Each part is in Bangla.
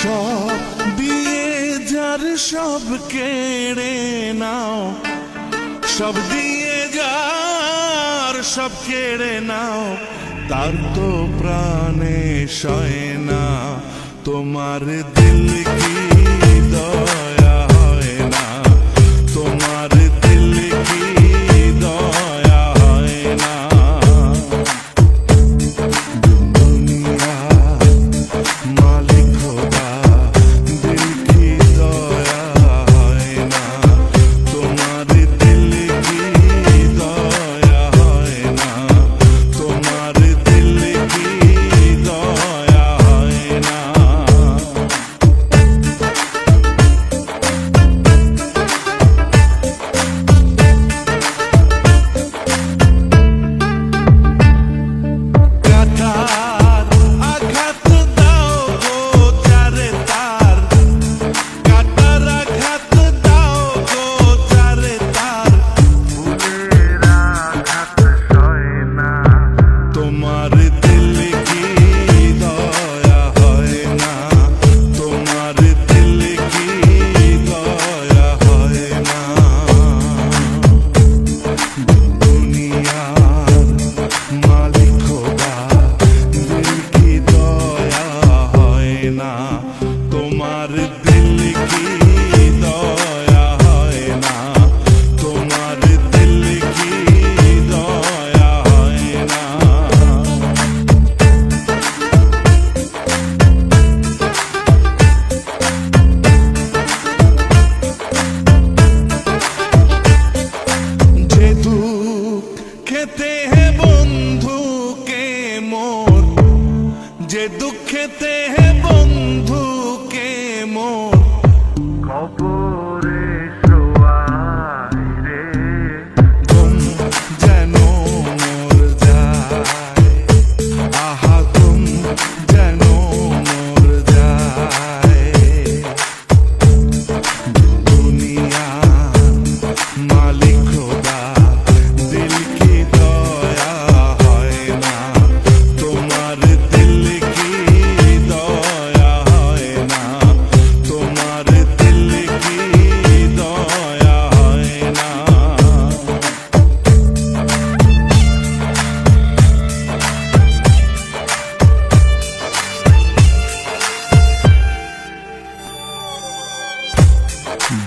সব দিয়ে যার সব কেড়ে নাও, সব দিয়ে যার সব কেড়ে নাও, তার তো প্রাণে সয় না। তোমার দিল কি দয়া হয় না, তোমার দিল কি দয়া হয় না। দুনিয়া মালিক খোদা, দিল কি দয়া হয় না, তোমার দিল কি দয়া হয় না, তোমার দিল কি দয়া হয় না। তোমার দিল কি দয়া হয় না, তোমার দিল কি দয়া হয় না। যে দুঃখ খেতে হে বন্ধু কে মোর, যে দুঃখেতে হে বন্ধু কে মোর কবরে শোয়াই রে, ঘুম যেন মোর যায়, আহা ঘুম যেন মোর যায়। দুনিয়া মালিক খোদা, দিল কি দয়া হয় না, তোমার দিল কি দয়া হয় না, তোমার দিল কি দয়া হয় না।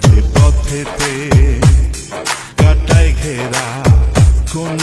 যে পথেতে কাটায় ঘেরা কোন